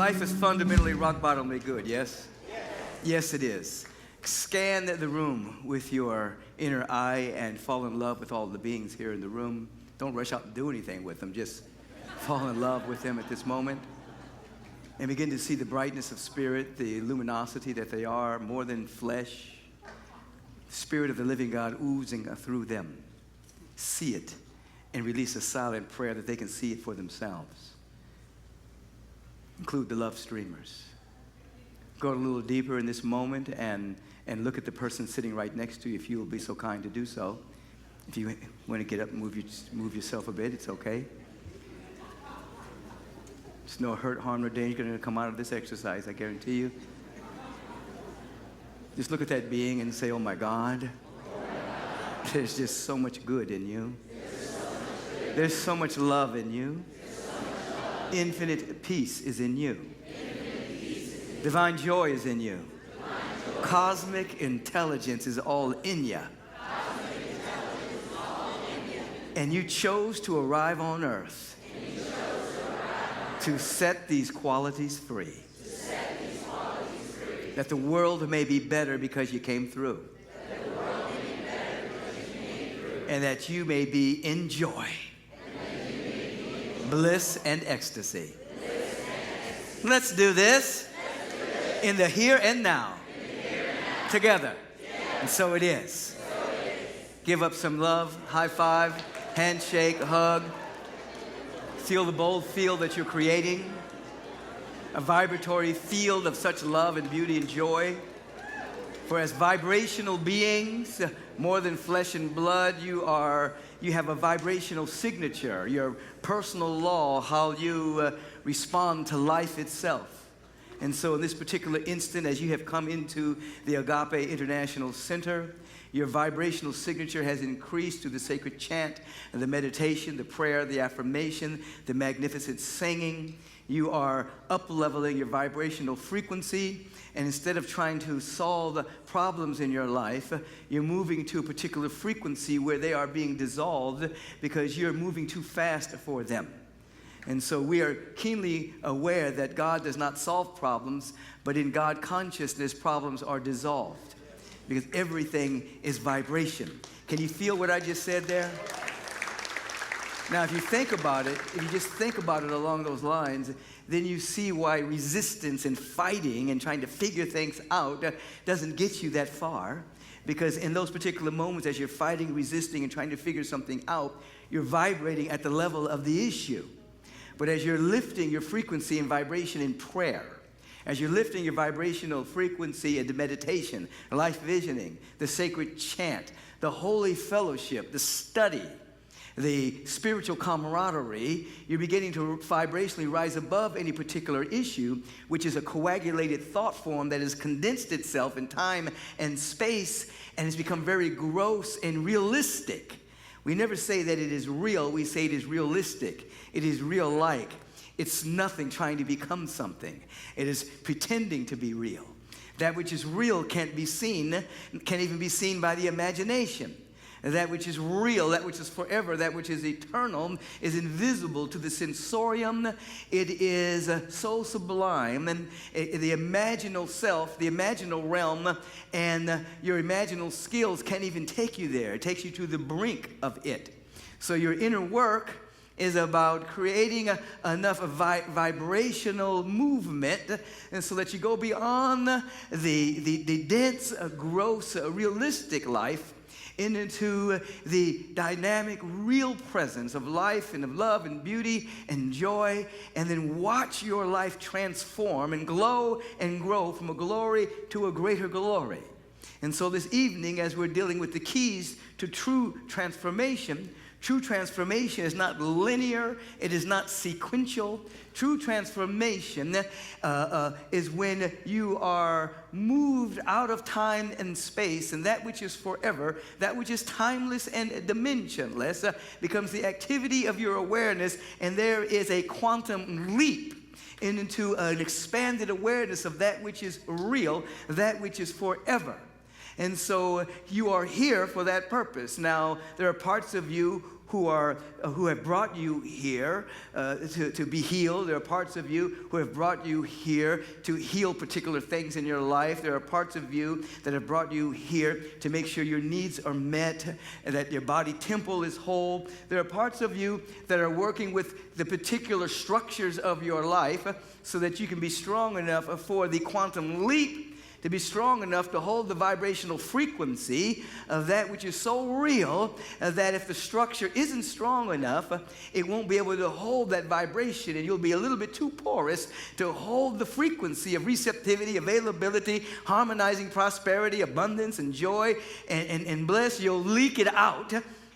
Life is fundamentally rock bottomly good, yes? Yes, it is. Scan the room with your inner eye and fall in love with all the beings here in the room. Don't rush out and do anything with them. Just fall in love with them at this moment. And begin to see the brightness of spirit, the luminosity that they are, more than flesh. The Spirit of the living God oozing through them. See it and release a silent prayer that they can see it for themselves. Include the love streamers. Go a little deeper in this moment and look at the person sitting right next to you, if you will be so kind to do so. If you want to get up and move yourself a bit, it's okay. There's no hurt, harm, or danger going to come out of this exercise, I guarantee you. Just look at that being and say, oh my God, there's just so much good in you. There's so much love in you. Infinite peace is in you. Divine joy is in you. Cosmic intelligence is all in you. And you chose to arrive on earth to set these qualities free. That the world may be better because you came through. And that you may be in joy. Bliss and ecstasy. Let's do this in the here and now. Together. And so it is. Give up some love, high five, handshake, hug. Feel the bold field that you're creating. A vibratory field of such love and beauty and joy. For as vibrational beings, more than flesh and blood, you have a vibrational signature, your personal law, how you respond to life itself. And so in this particular instant, as you have come into the Agape International Center, your vibrational signature has increased to the sacred chant, the meditation, the prayer, the affirmation, the magnificent singing. You are up-leveling your vibrational frequency, and instead of trying to solve problems in your life, you're moving to a particular frequency where they are being dissolved because you're moving too fast for them. And so we are keenly aware that God does not solve problems, but in God consciousness, problems are dissolved because everything is vibration. Can you feel what I just said there? Now, if you think about it, if you just think about it along those lines, then you see why resistance and fighting and trying to figure things out doesn't get you that far. Because in those particular moments, as you're fighting, resisting, and trying to figure something out, you're vibrating at the level of the issue. But as you're lifting your frequency and vibration in prayer, as you're lifting your vibrational frequency into meditation, life visioning, the sacred chant, the holy fellowship, the study, the spiritual camaraderie, you're beginning to vibrationally rise above any particular issue, which is a coagulated thought form that has condensed itself in time and space and has become very gross and realistic. We never say that it is real, we say it is realistic. It is real-like. It's nothing trying to become something. It is pretending to be real. That which is real can't be seen, can't even be seen by the imagination. That which is real, that which is forever, that which is eternal, is invisible to the sensorium. It is so sublime, and the imaginal self, the imaginal realm, and your imaginal skills can't even take you there. It takes you to the brink of it. So your inner work is about creating enough vibrational movement and so that you go beyond the dense, gross, realistic life into the dynamic, real presence of life and of love and beauty and joy, and then watch your life transform and glow and grow from a glory to a greater glory. And so this evening, as we're dealing with the keys to true transformation is not linear. It is not sequential. True transformation is when you are moved out of time and space, and that which is forever, that which is timeless and dimensionless, becomes the activity of your awareness, and there is a quantum leap into an expanded awareness of that which is real, that which is forever. And so you are here for that purpose. Now, there are parts of you who have brought you here to be healed. There are parts of you who have brought you here to heal particular things in your life. There are parts of you that have brought you here to make sure your needs are met and that your body temple is whole. There are parts of you that are working with the particular structures of your life so that you can be strong enough for the quantum leap, to be strong enough to hold the vibrational frequency of that which is so real that if the structure isn't strong enough, it won't be able to hold that vibration, and you'll be a little bit too porous to hold the frequency of receptivity, availability, harmonizing prosperity, abundance, and joy, and bliss. You'll leak it out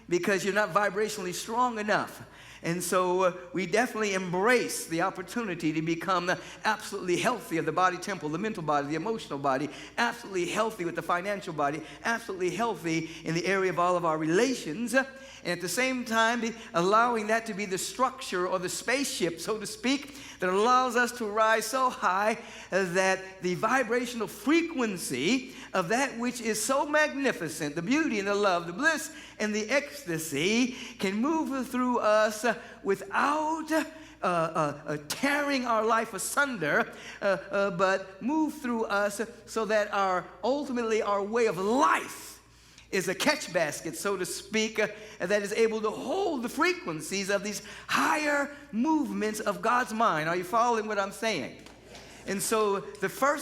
because you're not vibrationally strong enough. And so we definitely embrace the opportunity to become absolutely healthy of the body temple, the mental body, the emotional body, absolutely healthy with the financial body, absolutely healthy in the area of all of our relations, and at the same time allowing that to be the structure or the spaceship, so to speak, that allows us to rise so high that the vibrational frequency of that which is so magnificent, the beauty and the love, the bliss and the ecstasy, can move through us without tearing our life asunder, but move through us so that ultimately our way of life is a catch basket, so to speak, that is able to hold the frequencies of these higher movements of God's mind. Are you following what I'm saying? And so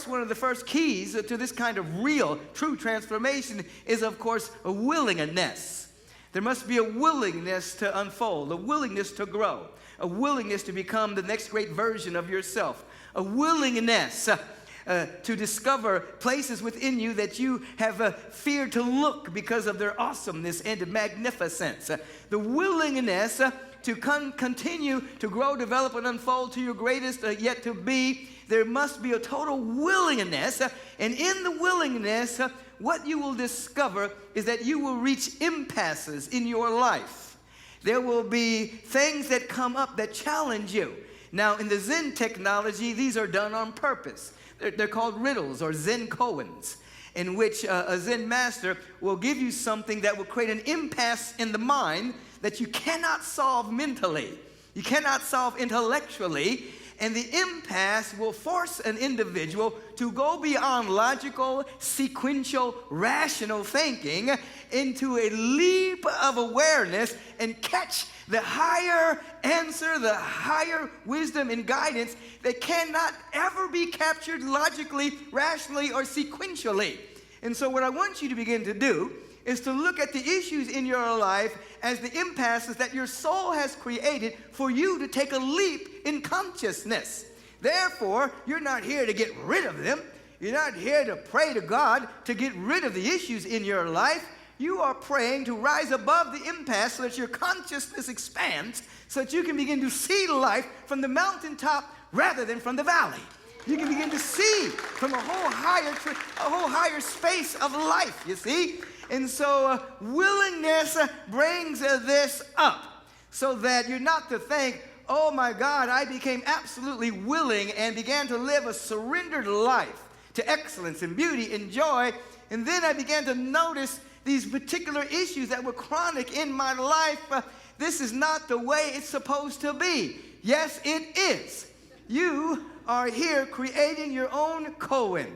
one of the first keys to this kind of real, true transformation is, of course, a willingness. There must be a willingness to unfold, a willingness to grow, a willingness to become the next great version of yourself, a willingness to discover places within you that you have feared to look because of their awesomeness and magnificence. The willingness to continue to grow, develop, and unfold to your greatest yet to be. There must be a total willingness, and in the willingness, what you will discover is that you will reach impasses in your life. There will be things that come up that challenge you. Now, in the Zen technology, these are done on purpose. They're called riddles or Zen koans, in which a Zen master will give you something that will create an impasse in the mind that you cannot solve mentally, you cannot solve intellectually, and the impasse will force an individual to go beyond logical, sequential, rational thinking into a leap of awareness and catch the higher answer, the higher wisdom and guidance that cannot ever be captured logically, rationally, or sequentially. And so what I want you to begin to do is to look at the issues in your life as the impasses that your soul has created for you to take a leap in consciousness. Therefore, you're not here to get rid of them. You're not here to pray to God to get rid of the issues in your life. You are praying to rise above the impasse so that your consciousness expands, so that you can begin to see life from the mountaintop rather than from the valley. You can begin to see from a whole higher space of life, you see? And so willingness brings this up so that you're not to think, oh my God, I became absolutely willing and began to live a surrendered life to excellence and beauty and joy. And then I began to notice these particular issues that were chronic in my life. This is not the way it's supposed to be. Yes, it is. You are here creating your own koan,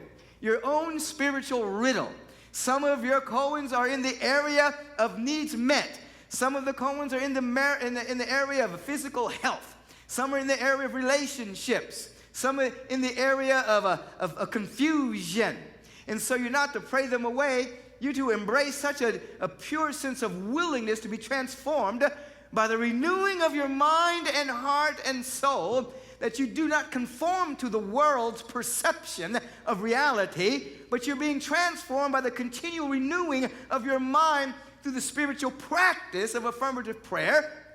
your own spiritual riddle. Some of your koans are in the area of needs met. Some of the koans are in the area of physical health. Some are in the area of relationships. Some are in the area of confusion. And so you're not to pray them away. You're to embrace such a pure sense of willingness to be transformed by the renewing of your mind and heart and soul, that you do not conform to the world's perception of reality, but you're being transformed by the continual renewing of your mind through the spiritual practice of affirmative prayer,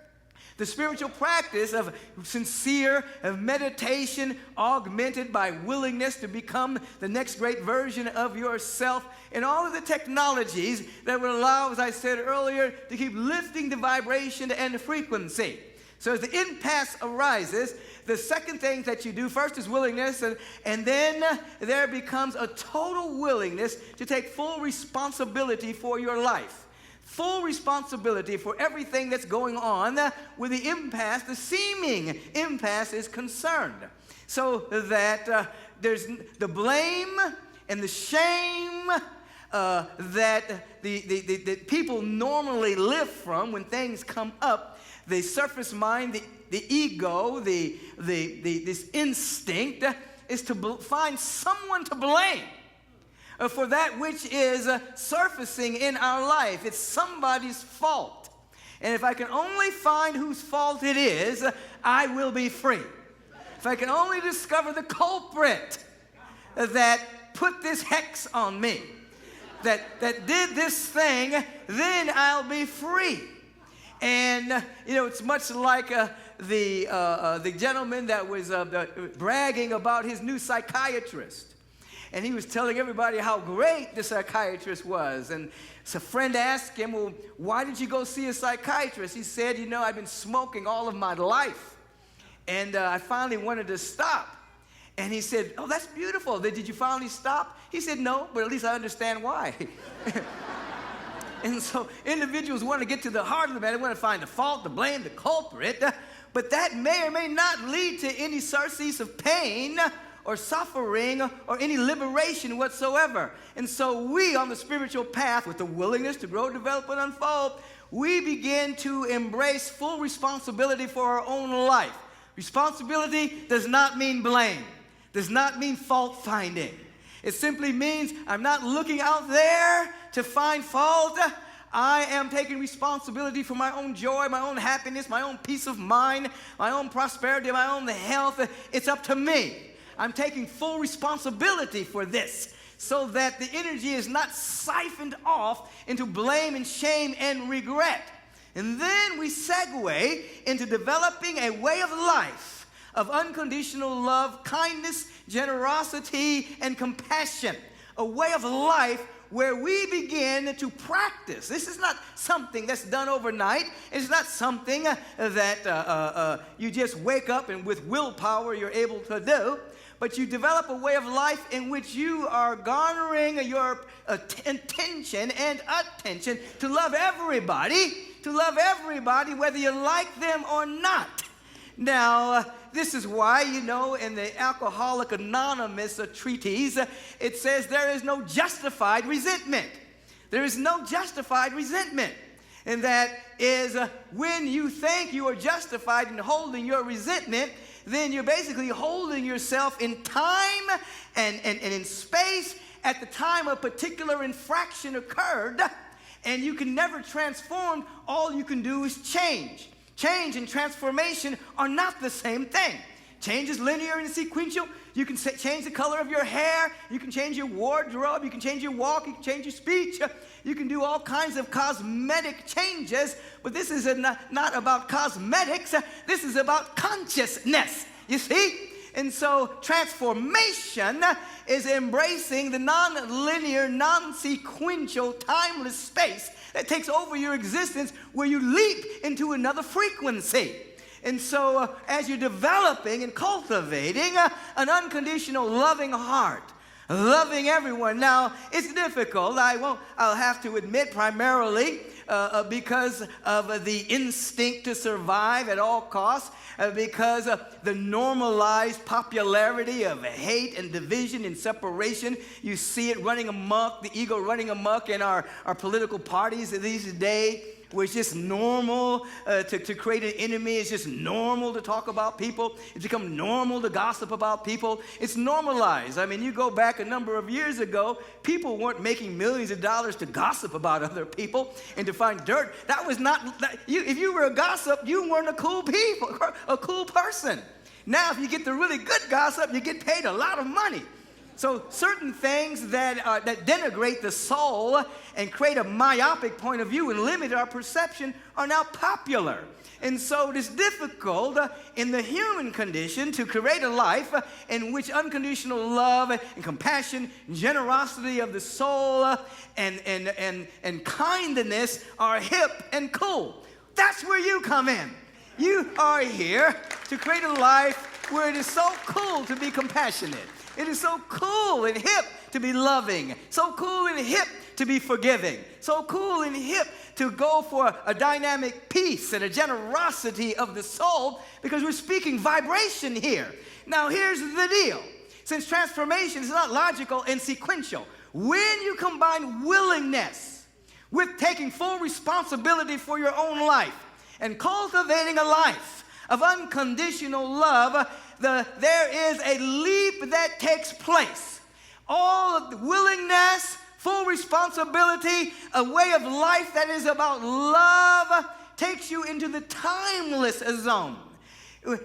the spiritual practice of sincere meditation augmented by willingness to become the next great version of yourself, and all of the technologies that will allow, as I said earlier, to keep lifting the vibration and the frequency. So as the impasse arises, the second thing that you do first is willingness, and then there becomes a total willingness to take full responsibility for your life. Full responsibility for everything that's going on with the impasse, the seeming impasse is concerned. So that there's the blame and the shame that the people normally live from when things come up. The surface mind, the ego, this instinct is to find someone to blame for that which is surfacing in our life. It's somebody's fault. And if I can only find whose fault it is, I will be free. If I can only discover the culprit that put this hex on me, that did this thing, then I'll be free. And, it's much like the gentleman that was bragging about his new psychiatrist. And he was telling everybody how great the psychiatrist was. And so a friend asked him, well, why did you go see a psychiatrist? He said, I've been smoking all of my life. And I finally wanted to stop. And he said, oh, that's beautiful. Did you finally stop? He said, no, but at least I understand why. And so individuals want to get to the heart of the matter. They want to find the fault, the blame, the culprit. But that may or may not lead to any surcease of pain or suffering or any liberation whatsoever. And so we, on the spiritual path, with the willingness to grow, develop, and unfold, we begin to embrace full responsibility for our own life. Responsibility does not mean blame, does not mean fault finding. It simply means I'm not looking out there to find fault. I am taking responsibility for my own joy, my own happiness, my own peace of mind, my own prosperity, my own health. It's up to me. I'm taking full responsibility for this so that the energy is not siphoned off into blame and shame and regret. And then we segue into developing a way of life of unconditional love, kindness, generosity, and compassion. A way of life where we begin to practice. This is not something that's done overnight. It's not something that you just wake up and with willpower you're able to do. But you develop a way of life in which you are garnering your intention and attention to love everybody, whether you like them or not. Now, this is why, in the Alcoholic Anonymous treatise, it says there is no justified resentment. There is no justified resentment. And that is when you think you are justified in holding your resentment, then you're basically holding yourself in time and in space at the time a particular infraction occurred, and you can never transform. All you can do is change. Change and transformation are not the same thing. Change is linear and sequential. You can change the color of your hair. You can change your wardrobe. You can change your walk. You can change your speech. You can do all kinds of cosmetic changes. But this is not about cosmetics. This is about consciousness. You see? And so transformation is embracing the non-linear, non-sequential, timeless space that takes over your existence, where you leap into another frequency. And so as you're developing and cultivating an unconditional loving heart, loving everyone. Now, it's difficult. I'll have to admit, primarily because of the instinct to survive at all costs, because of the normalized popularity of hate and division and separation. You see it running amok, the ego running amok in our political parties these days, where it's just normal to create an enemy. It's just normal to talk about people. It's become normal to gossip about people. It's normalized. I mean, you go back a number of years ago, people weren't making millions of dollars to gossip about other people and to find dirt. That was not, if you were a gossip, you weren't a cool person. Now, if you get the really good gossip, you get paid a lot of money. So certain things that denigrate the soul and create a myopic point of view and limit our perception are now popular. And so it is difficult in the human condition to create a life in which unconditional love and compassion, generosity of the soul, and kindness are hip and cool. That's where you come in. You are here to create a life where it is so cool to be compassionate. It is so cool and hip to be loving. So cool and hip to be forgiving. So cool and hip to go for a dynamic peace and a generosity of the soul, because we're speaking vibration here. Now here's the deal. Since transformation is not logical and sequential, when you combine willingness with taking full responsibility for your own life and cultivating a life of unconditional love, there is a leap that takes place. All of the willingness, full responsibility, a way of life that is about love takes you into the timeless zone.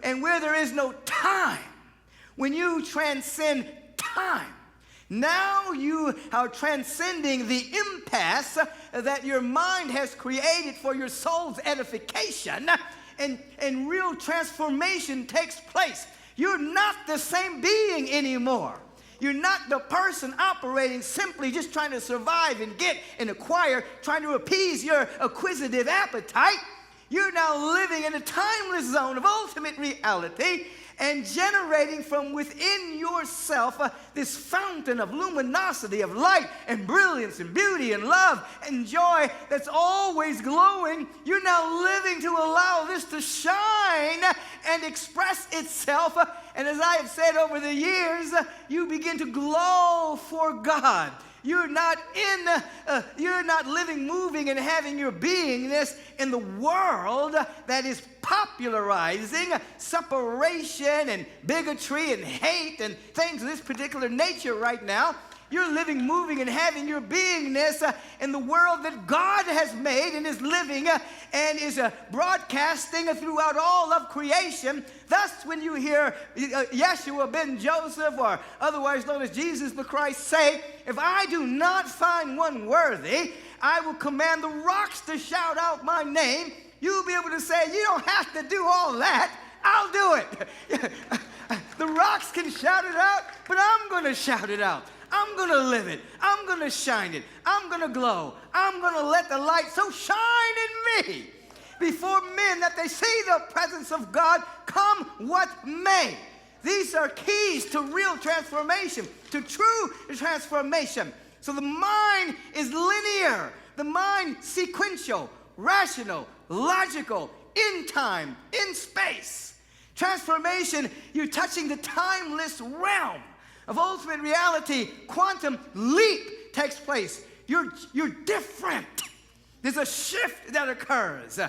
And where there is no time, when you transcend time, now you are transcending the impasse that your mind has created for your soul's edification, and real transformation takes place. You're not the same being anymore. You're not the person operating simply just trying to survive and get and acquire, trying to appease your acquisitive appetite. You're now living in a timeless zone of ultimate reality and generating from within yourself this fountain of luminosity, of light and brilliance and beauty and love and joy that's always glowing. You're now living to allow this to shine and express itself. And as I have said over the years, you begin to glow for God. You're not living, moving, and having your beingness in the world that is popularizing separation and bigotry and hate and things of this particular nature right now. You're living, moving, and having your beingness in the world that God has made and is living and is broadcasting throughout all of creation. Thus, when you hear Yeshua ben Joseph, or otherwise known as Jesus the Christ, say, "If I do not find one worthy, I will command the rocks to shout out my name," you'll be able to say, "You don't have to do all that. I'll do it." The rocks can shout it out, but I'm going to shout it out. I'm going to live it. I'm going to shine it. I'm going to glow. I'm going to let the light so shine in me before men that they see the presence of God, come what may. These are keys to real transformation, to true transformation. So the mind is linear, the mind sequential, rational, logical, in time, in space. Transformation, you're touching the timeless realm of ultimate reality. Quantum leap takes place. You're different. There's a shift that occurs.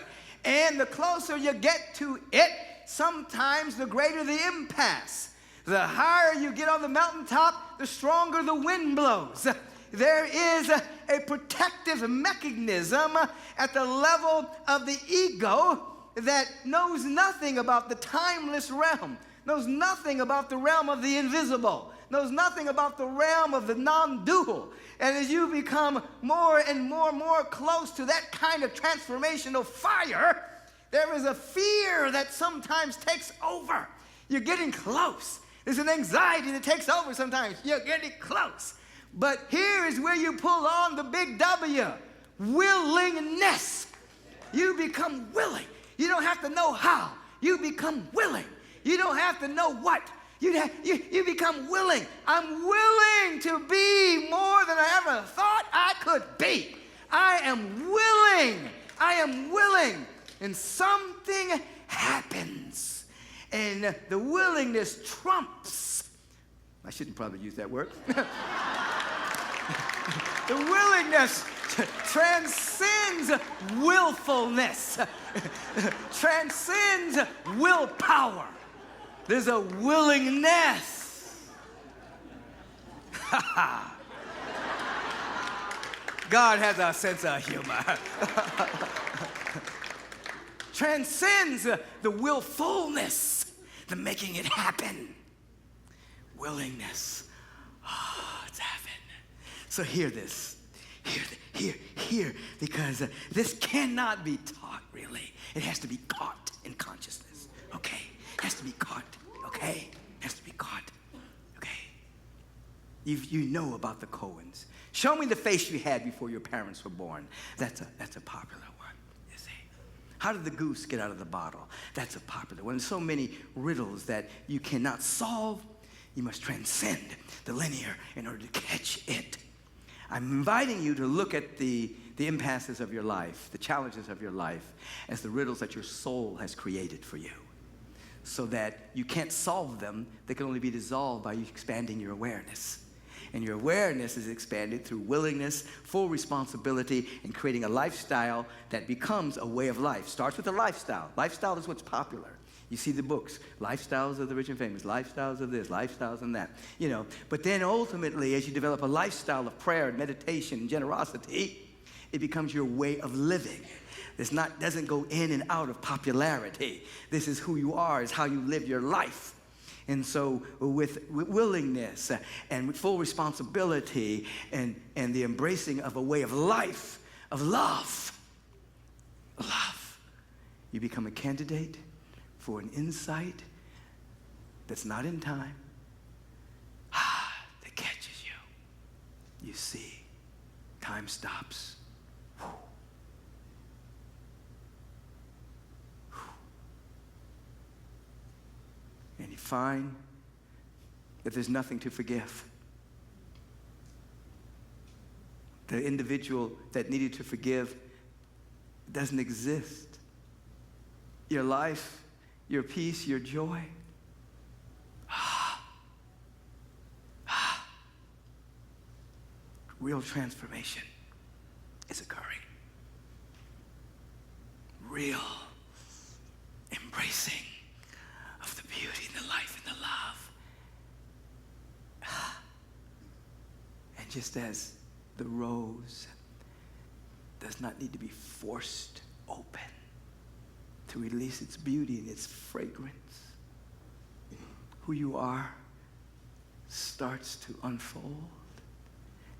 And the closer you get to it, sometimes the greater the impasse. The higher you get on the mountaintop, the stronger the wind blows. There is a protective mechanism at the level of the ego that knows nothing about the timeless realm, knows nothing about the realm of the invisible, knows nothing about the realm of the non-dual. And as you become more and more close to that kind of transformational fire, there is a fear that sometimes takes over. You're getting close. There's an anxiety that takes over sometimes. You're getting close. But here is where you pull on the big W, willingness. You become willing. You don't have to know how. You become willing. You don't have to know what. You become willing. I'm willing to be more than I ever thought I could be. I am willing. I am willing. And something happens. And the willingness trumps. I shouldn't probably use that word. The willingness transcends willfulness. Transcends willpower. There's a willingness. God has a sense of humor. Transcends the willfulness, the making it happen. Willingness. Oh, it's heaven. So hear this. Hear, because this cannot be taught, really. It has to be caught in consciousness, okay? It has to be caught, okay? It has to be caught, okay? You know about the Coens. Show me the face you had before your parents were born. That's a popular one, you see. How did the goose get out of the bottle? That's a popular one. So many riddles that you cannot solve. You must transcend the linear in order to catch it. I'm inviting you to look at the impasses of your life, the challenges of your life, as the riddles that your soul has created for you, so that you can't solve them. They can only be dissolved by you expanding your awareness. And your awareness is expanded through willingness, full responsibility, and creating a lifestyle that becomes a way of life. Starts with a lifestyle. Lifestyle is what's popular. You see the books, lifestyles of the rich and famous, lifestyles of this, lifestyles and that, But then ultimately, as you develop a lifestyle of prayer and meditation and generosity, it becomes your way of living. Doesn't go in and out of popularity. This is who you are, is how you live your life. And so with willingness and with full responsibility and the embracing of a way of life, of love, you become a candidate for an insight that's not in time, that catches you. You see, time stops. And you find that there's nothing to forgive. The individual that needed to forgive doesn't exist. Your life, your peace, your joy. Real transformation is occurring. Real embracing of the beauty and the life and the love. And just as the rose does not need to be forced open to release its beauty and its fragrance, who you are starts to unfold.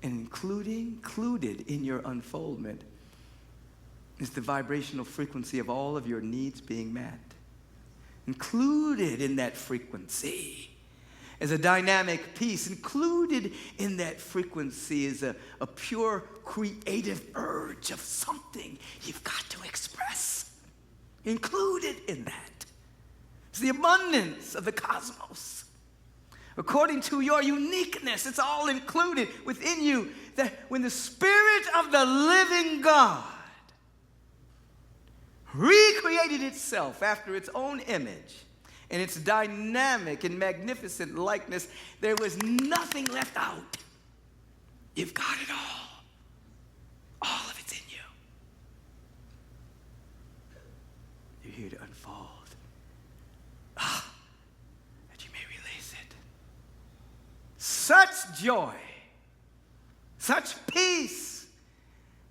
And included in your unfoldment is the vibrational frequency of all of your needs being met. Included in that frequency is a dynamic piece. Included in that frequency is a pure creative urge of something you've got to express. Included in that is the abundance of the cosmos. According to your uniqueness, it's all included within you. That when the Spirit of the living God recreated itself after its own image and its dynamic and magnificent likeness, there was nothing left out. You've got it all. All of it's in you. You're here to unfold. That you may release it. Such joy, such peace,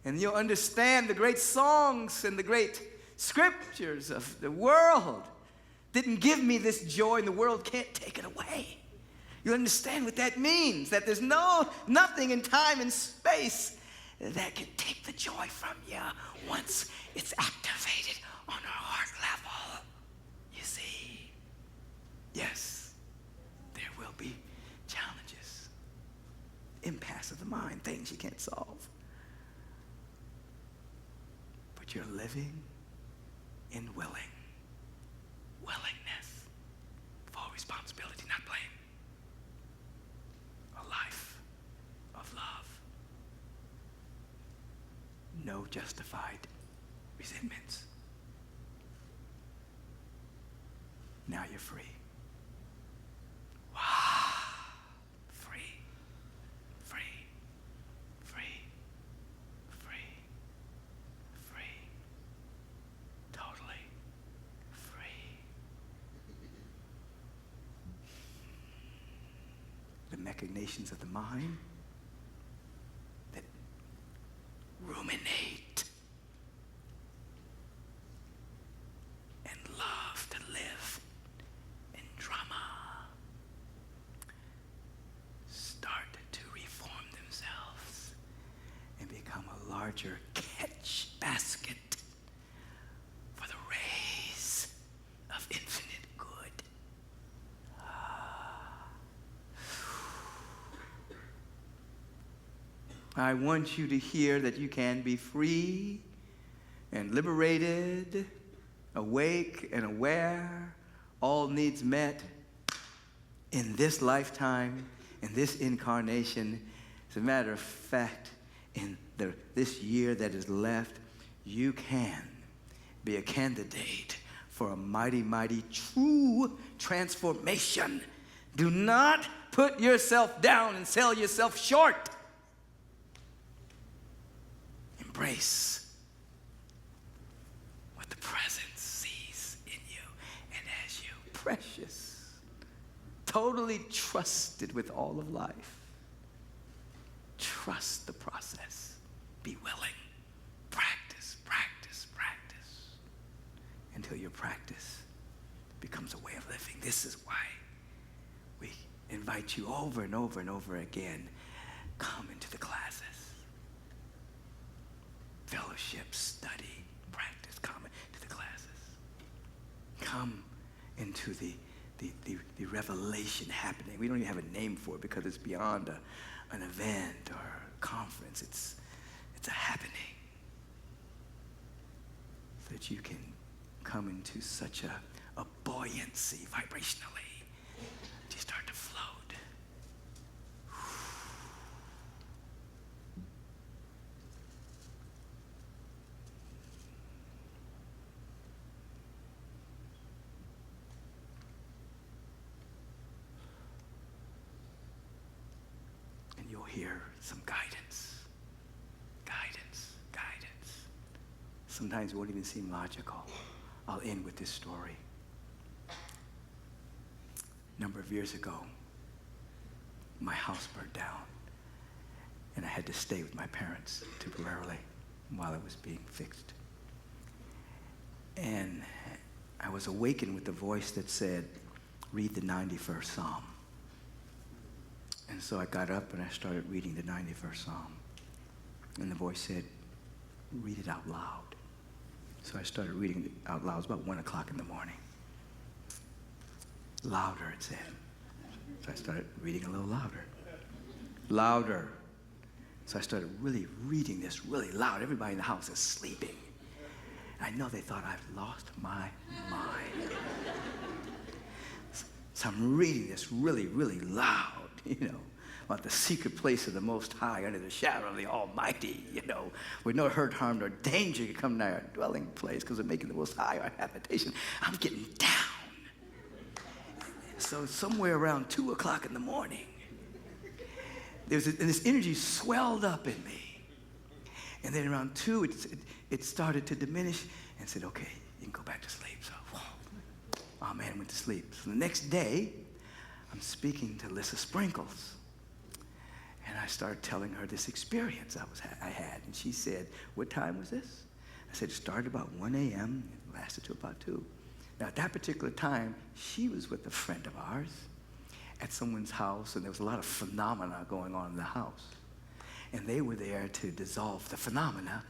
and you'll understand the great songs and the great scriptures of the world didn't give me this joy, and the world can't take it away. You understand what that means, that there's nothing in time and space that can take the joy from you once it's activated on a heart level. You see, yes, there will be challenges, impasse of the mind, things you can't solve. But you're living in willingness, full responsibility, not blame. A life of love. No justified resentments. Now you're free. Wow. Free. Totally free. The machinations of the mind that ruminate and love to live in drama start to reform themselves and become a larger catch basket for the rays of infinite good. I want you to hear that you can be free and liberated awake and aware, all needs met in this lifetime, in this incarnation. As a matter of fact, in this year that is left, you can be a candidate for a mighty, mighty, true transformation. Do not put yourself down and sell yourself short. Embrace what the presence sees in you and as you. Precious. Totally trusted with all of life. Trust the process. Be willing. Practice, practice, practice. Until your practice becomes a way of living. This is why we invite you over and over and over again. Come into the classes. Fellowship, study, practice. Come into the classes. Come into the revelation happening. We don't even have a name for it because it's beyond an event or a conference. It's a happening. So that you can come into such a buoyancy vibrationally. You start to float. You'll hear some guidance. Guidance, guidance. Sometimes it won't even seem logical. I'll end with this story. A number of years ago, my house burned down, and I had to stay with my parents temporarily while it was being fixed. And I was awakened with the voice that said, read the 91st Psalm. And so I got up and I started reading the 91st Psalm. And the voice said, read it out loud. So I started reading it out loud. It was about 1 o'clock in the morning. Louder, it said. So I started reading a little louder. Louder. So I started really reading this really loud. Everybody in the house is sleeping. I know they thought I've lost my mind. So I'm reading this really, really loud. About the secret place of the Most High, under the shadow of the Almighty, where no hurt, harm, nor danger can come nigh our dwelling place, because we're making the Most High our habitation. I'm getting down. So somewhere around 2 o'clock in the morning, this energy swelled up in me. And then around 2, it started to diminish, and said, okay, you can go back to sleep. So, oh man, I went to sleep. So the next day, I'm speaking to Lissa Sprinkles. And I started telling her this experience I had. And she said, what time was this? I said, it started about 1 a.m. It lasted to about 2. Now, at that particular time, she was with a friend of ours at someone's house, and there was a lot of phenomena going on in the house. And they were there to dissolve the phenomena,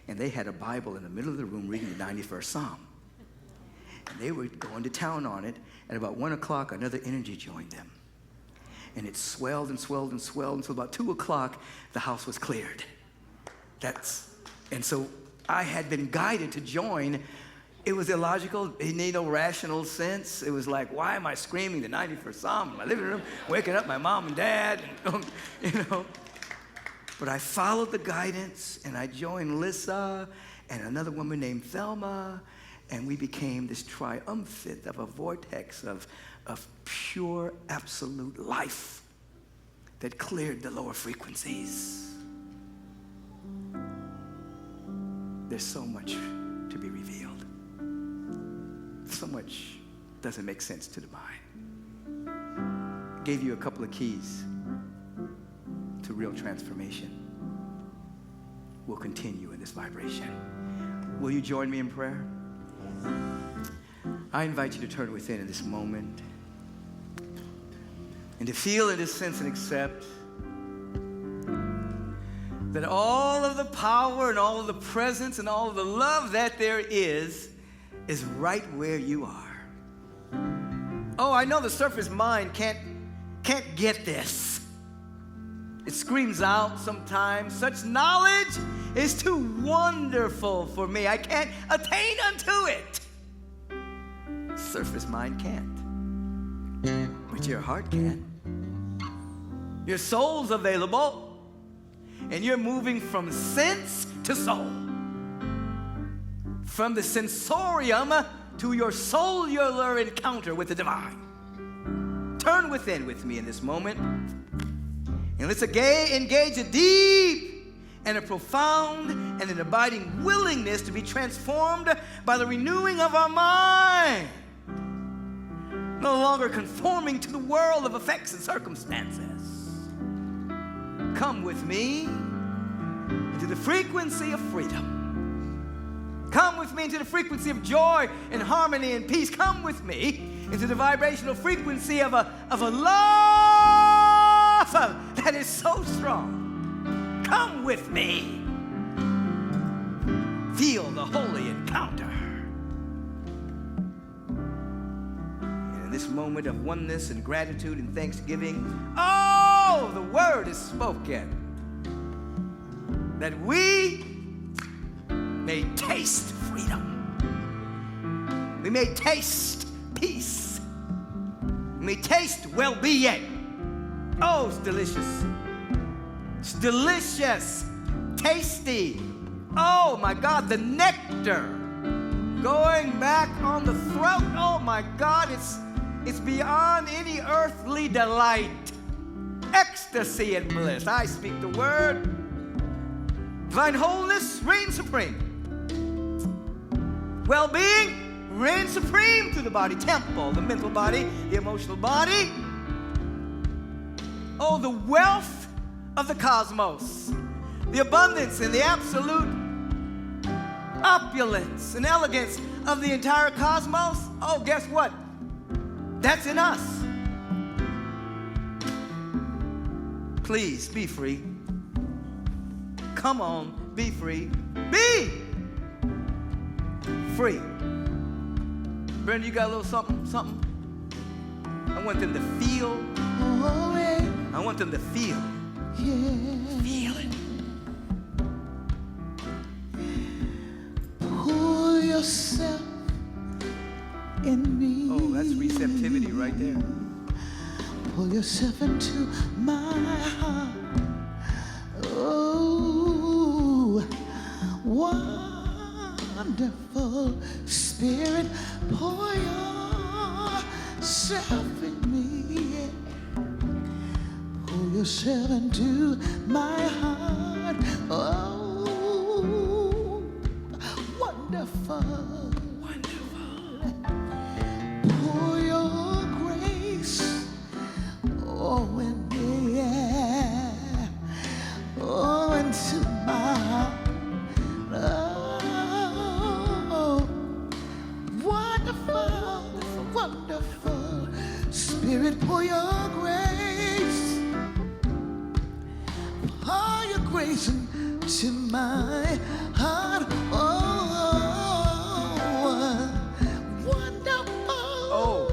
and they had a Bible in the middle of the room reading the 91st Psalm. And they were going to town on it. At about 1 o'clock, another energy joined them. And it swelled and swelled and swelled until about 2 o'clock, the house was cleared. And so I had been guided to join. It was illogical. It made no rational sense. It was like, why am I screaming the 91st Psalm in my living room, waking up my mom and dad, But I followed the guidance, and I joined Lissa and another woman named Thelma, and we became this triumvirate of a vortex of pure, absolute life that cleared the lower frequencies. There's so much to be revealed. So much doesn't make sense to the mind. I gave you a couple of keys to real transformation. We'll continue in this vibration. Will you join me in prayer? I invite you to turn within in this moment and to feel in this sense and accept that all of the power and all of the presence and all of the love that there is right where you are. Oh, I know the surface mind can't get this. It screams out sometimes, such knowledge is too wonderful for me. I can't attain unto it. surface mind can't. But your heart can. Your soul's available, and you're moving from sense to soul. From the sensorium to your cellular encounter with the divine. Turn within with me in this moment, and let's engage a deep and a profound and an abiding willingness to be transformed by the renewing of our mind. No longer conforming to the world of effects and circumstances. Come with me into the frequency of freedom. Come with me into the frequency of joy and harmony and peace. Come with me into the vibrational frequency of a love that is so strong. Come with me. Feel the holy encounter. And in this moment of oneness and gratitude and thanksgiving, oh, the word is spoken. That we may taste freedom. We may taste peace. We may taste well-being. Oh, it's delicious. It's delicious, tasty. Oh my God, the nectar going back on the throat. Oh my God, it's beyond any earthly delight. Ecstasy and bliss. I speak the word. Divine wholeness reigns supreme. Well-being reigns supreme through the body temple, the mental body, the emotional body. Oh, the wealth of the cosmos, the abundance and the absolute opulence and elegance of the entire cosmos. Oh, guess what? That's in us. Please be free. Come on, be free. Be free. Brenda, you got a little something? I want them to feel. I want them to feel. Yeah. Feel it. Pull yourself in me. Oh, that's receptivity right there. Pull yourself into my heart. Oh, wonderful Spirit, pour yourself in me. Pull yourself into my heart. Oh, wonderful. Pour your grace, oh, in me, oh, into my heart. Oh, wonderful Spirit, pour your grace. Pour your grace into my heart. Oh, wonderful. Oh.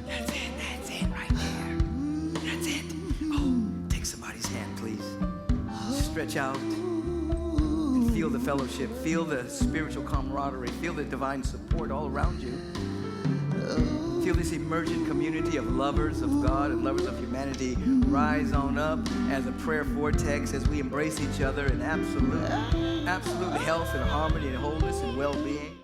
That's it right there. That's it. Oh, take somebody's hand, please. Stretch out and feel the fellowship. Feel the spiritual camaraderie. Feel the divine support all around you. Feel this emergent community of lovers of God and lovers of humanity rise on up as a prayer vortex as we embrace each other in absolute health and harmony and wholeness and well-being.